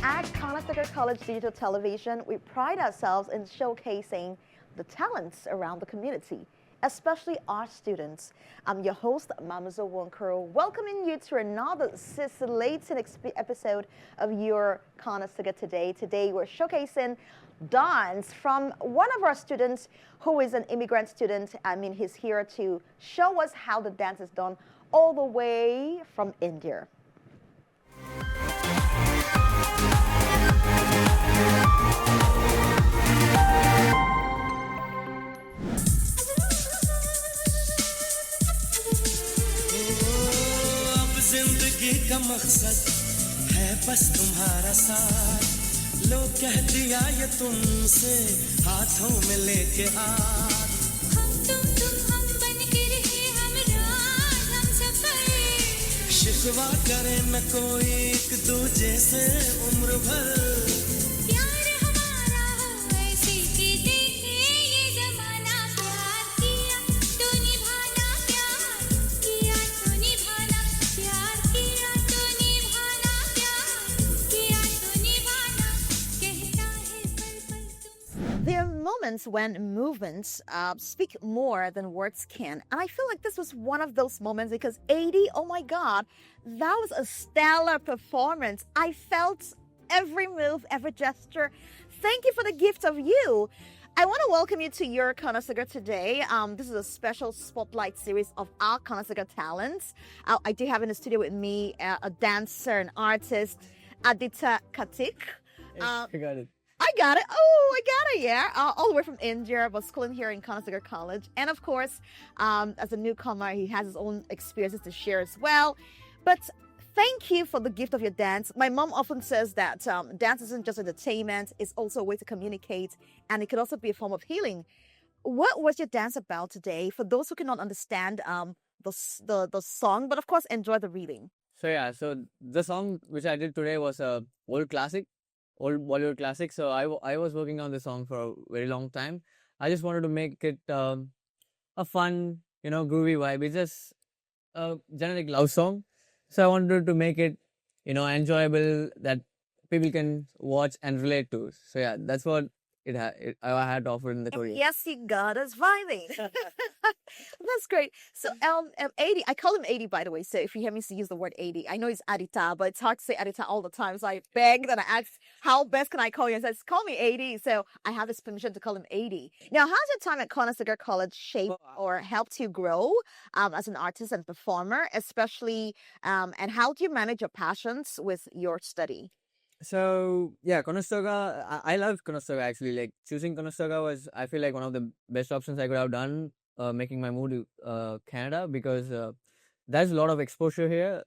At Conestoga College Digital Television, we pride ourselves in showcasing the talents around the community, especially our students. I'm your host, Mamuzo, welcoming you to another scintillating episode of Your Conestoga Today. Today, we're showcasing dance from one of our students who is an immigrant student. He's here to show us how the dance is done all the way from India. जिंदगी का मकसद है बस तुम्हारा साथ लो कह दिया ये तुमसे हाथों में लेके हाथ हम तुम हम बन के रहे हम रात हम सफर शिकवा करे न कोई एक दूजे से उम्र भर प्यार हमारा हो ऐसे कि देखे ये जमाना प्यार किया तो निभाना प्यार किया तो निभाना प्यार किया तो निभाना प्यार किया तो निभाना कहता है पल पल तुम. There are moments when movements speak more than words can. And I feel like this was one of those moments because 80, oh my God, that was a stellar performance. I felt every move, every gesture. Thank you for the gift of you. I want to welcome you to Your Conestoga Today. This is a special spotlight series of our Conestoga talents. I do have in the studio with me a dancer, an artist, Adhithya, Karthik. I got it. I got it. Oh, I got it. Yeah. All the way from India, but schooling here in Conestoga College. And of course, as a newcomer, he has his own experiences to share as well. But thank you for the gift of your dance. My mom often says that dance isn't just entertainment, it's also a way to communicate, and it could also be a form of healing. What was your dance about today? For those who cannot understand the song, but of course, enjoy the reading. So the song which I did today was a old Bollywood classic. So I was working on this song for a very long time. I just wanted to make it a fun, groovy vibe. It's just a generic love song. So I wanted to make it, enjoyable that people can watch and relate to. So yeah, that's what I had offered in the choreo. Yes, you got us vibing. That's great. So, 80, I call him 80, by the way. So if you hear me use the word 80, I know it's Adhithya, but it's hard to say Adhithya all the time. So I begged and I asked, how best can I call you? And says, call me 80. So I have this permission to call him 80. Now, how's your time at Conestoga College shaped or helped you grow as an artist and performer, especially, and how do you manage your passions with your study? So yeah, Conestoga, I love Conestoga actually. Like choosing Conestoga was, I feel like one of the best options I could have done, making my move to Canada, because there's a lot of exposure here.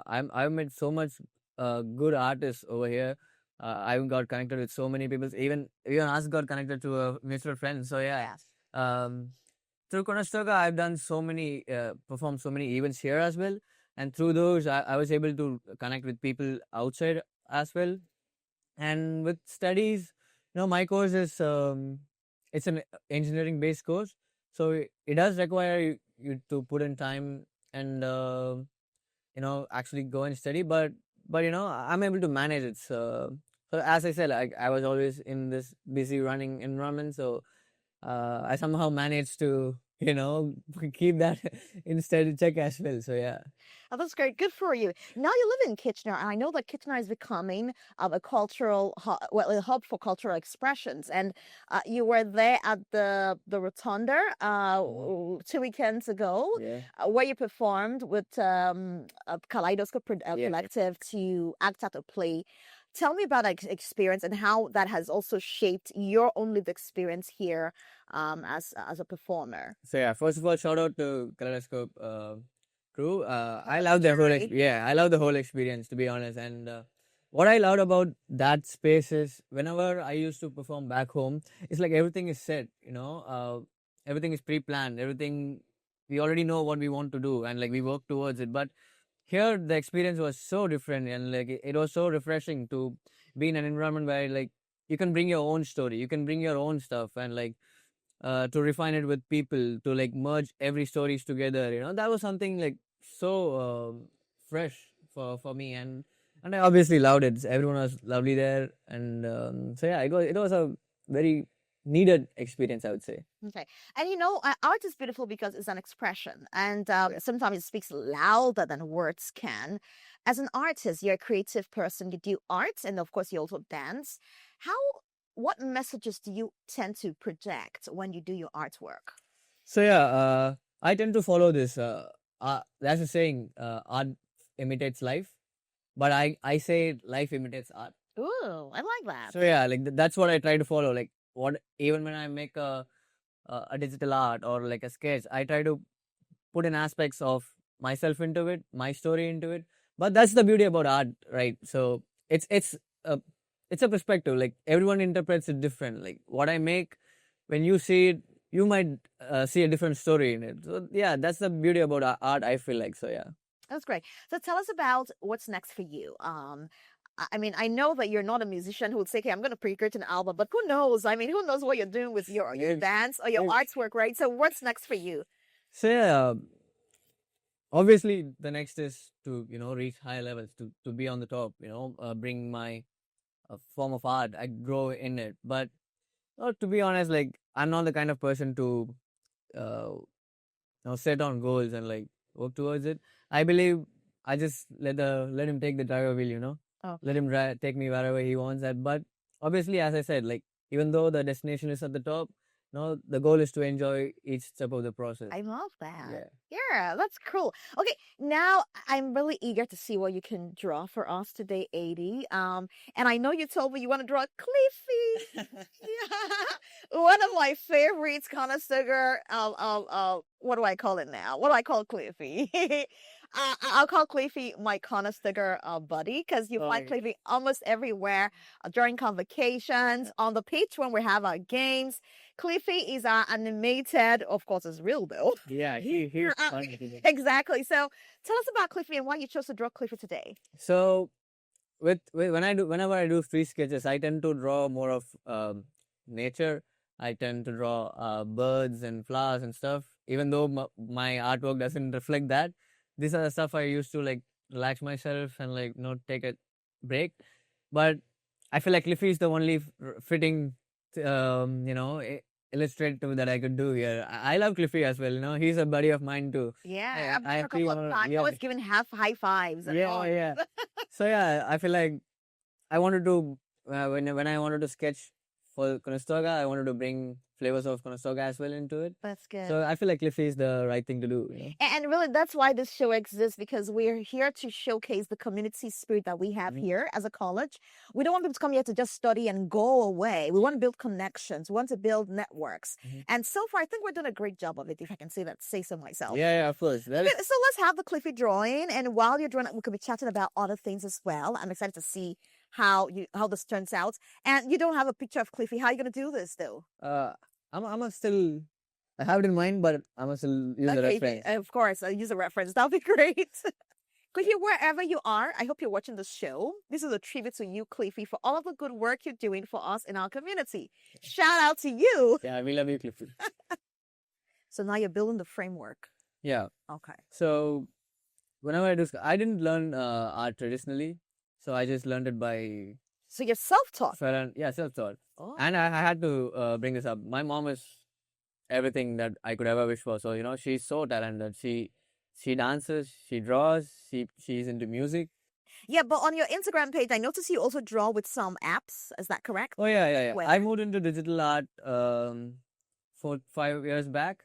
I've met so much good artists over here. I've got connected with so many people. Even us got connected to a mutual friend. So yeah, through Conestoga, I've done performed so many events here as well. And through those, I was able to connect with people outside as well. And with studies, my course is it's an engineering based course, so it does require you to put in time and actually go and study, but I'm able to manage it. So as I said, I was always in this busy running environment, so I somehow managed to keep that in steady check as well. So yeah. Oh, that's great. Good for you. Now you live in Kitchener, and I know that Kitchener is becoming a cultural a hub for cultural expressions. And you were there at the Rotunda 2 weekends ago, where you performed with a Kaleidoscope Collective to act out a play. Tell me about that experience and how that has also shaped your own lived experience here as a performer. So yeah, first of all, shout out to Kaleidoscope crew. I love the whole experience, to be honest. And what I loved about that space is whenever I used to perform back home, it's like everything is set. Everything is pre-planned. Everything, we already know what we want to do, and like we work towards it. But here the experience was so different, and like it was so refreshing to be in an environment where like you can bring your own story, you can bring your own stuff, and like to refine it with people, to like merge every stories together. That was something like so fresh for me. And And I obviously loved it. Everyone was lovely there, and so yeah, it was a very needed experience, I would say. Okay. And art is beautiful because it's an expression, and sometimes it speaks louder than words can. As an artist, you're a creative person, you do art, and of course, you also dance. What messages do you tend to project when you do your artwork? So yeah, I tend to follow this. There's a saying, art imitates life, but I say life imitates art. Ooh, I like that. So yeah, like that's what I try to follow. Like even when I make a digital art or like a sketch, I try to put in aspects of myself into it, my story into it. But that's the beauty about art, right? So a it's a perspective. Like everyone interprets it different. Like what I make, when you see it, you might see a different story in it. So yeah, that's the beauty about art, I feel like. So yeah. That's great. So tell us about what's next for you. I mean, I know that you're not a musician who would say, "Okay, I'm going to pre-create an album," but who knows? I mean, who knows what you're doing with your dance or your artwork, right? So what's next for you? So yeah, obviously the next is to reach higher levels, to be on the top. Bring my form of art. I grow in it, but to be honest, like I'm not the kind of person to uh, set on goals and like work towards it. I believe I just let him take the driver wheel. Oh. Let him take me wherever he wants at. But obviously, as I said, like even though the destination is at the top, the goal is to enjoy each step of the process. I love that. Yeah. Yeah, that's cool. Okay, now I'm really eager to see what you can draw for us today, 80. And I know you told me you want to draw Cliffy. Yeah. One of my favorites, Conestoga. What do I call it now? What do I call Cliffy? I'll call Cliffy my Conestoga buddy, because you find Cliffy almost everywhere during convocations, on the pitch when we have our games. Cliffy is our animated, of course, it's real though. Yeah, he's funny. Exactly. So tell us about Cliffy and why you chose to draw Cliffy today. So whenever I do free sketches, I tend to draw more of nature. I tend to draw birds and flowers and stuff. Even though my artwork doesn't reflect that, these are the stuff I used to like relax myself and like take a break. But I feel like Cliffy is the only fitting illustrative that I could do here. I love Cliffy as well. He's a buddy of mine too. Yeah, I a couple of times. I was giving half high fives. And all. Yeah. So yeah, I feel like I wanted to when I wanted to sketch for Conestoga, I wanted to bring flavors of Conestoga as well into it. That's good. So I feel like Cliffy is the right thing to do. And really, that's why this show exists, because we're here to showcase the community spirit that we have here as a college. We don't want people to come here to just study and go away. We want to build connections. We want to build networks. And so far, I think we're doing a great job of it, if I can say so myself. Yeah, of course. So let's have the Cliffy drawing. And while you're drawing it, we could be chatting about other things as well. I'm excited to see how this turns out. And you don't have a picture of Cliffy. How are you going to do this, though? I have it in mind, but I'm gonna still use a reference. Of course, I'll use a reference. That'll be great. Cliffy, wherever you are, I hope you're watching this show. This is a tribute to you, Cliffy, for all of the good work you're doing for us in our community. Shout out to you. Yeah, we love you, Cliffy. So now you're building the framework. Yeah. Okay. So whenever I didn't learn art traditionally, so I just learned it by. So you're self-taught. Self-taught. Oh. And I had to bring this up. My mom is everything that I could ever wish for. So she's so talented. She dances, she draws, she's into music. Yeah, but on your Instagram page, I noticed you also draw with some apps. Is that correct? Oh yeah. I moved into digital art 5 years back.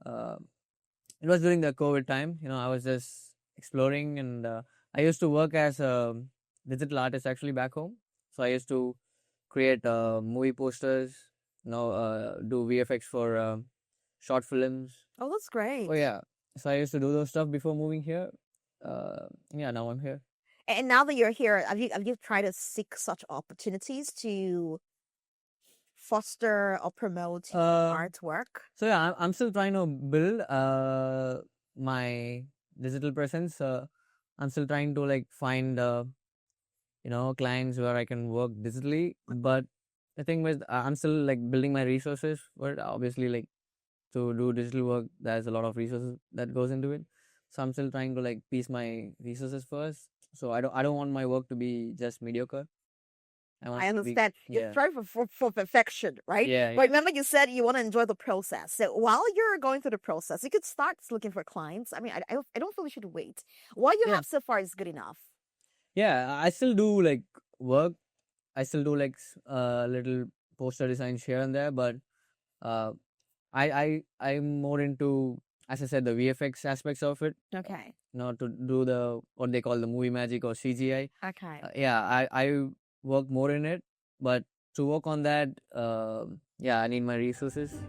It was during the COVID time. I was just exploring, and I used to work as a digital artist actually back home. So I used to create movie posters, do VFX for short films. Oh, that's great. Oh yeah. So I used to do those stuff before moving here. Now I'm here. And now that you're here, have you tried to seek such opportunities to foster or promote artwork? So yeah, I'm still trying to build my digital presence. I'm still trying to like find clients where I can work digitally. But the thing is, I'm still like building my resources. But obviously, like to do digital work, there's a lot of resources that goes into it. So I'm still trying to like piece my resources first. So I don't want my work to be just mediocre. I understand. You're striving for perfection, right? Yeah. But remember, you said you want to enjoy the process. So while you're going through the process, you could start looking for clients. I mean, I don't feel you should wait. What you have so far is good enough. Yeah, I still do like work. I still do like little poster designs here and there, but uh, I'm more into, as I said, the VFX aspects of it. Okay. To do what they call the movie magic or CGI. Okay. I work more in it, but to work on that, I need my resources.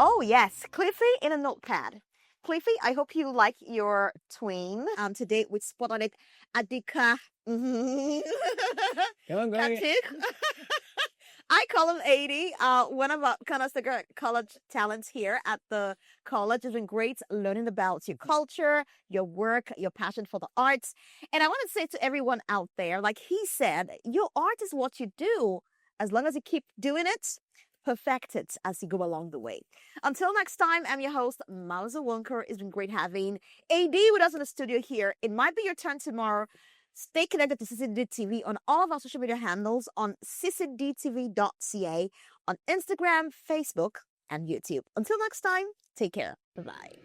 Oh yes, Cliffy in a notepad. Cliffy, I hope you like your twin. Today we spotlighted Adhithya. Karthik. I call him 80. One of our Conestoga College talents here at the college. Has been great learning about your culture, your work, your passion for the arts. And I want to say to everyone out there, like he said, your art is what you do. As long as you keep doing it, perfect it as you go along the way. Until next time, I'm your host, Mamuzo. It's been great having AD with us in the studio here. It might be your turn tomorrow. Stay connected to CCDTV on all of our social media handles on ccdtv.ca, on Instagram, Facebook, and YouTube. Until next time, take care. Bye-bye.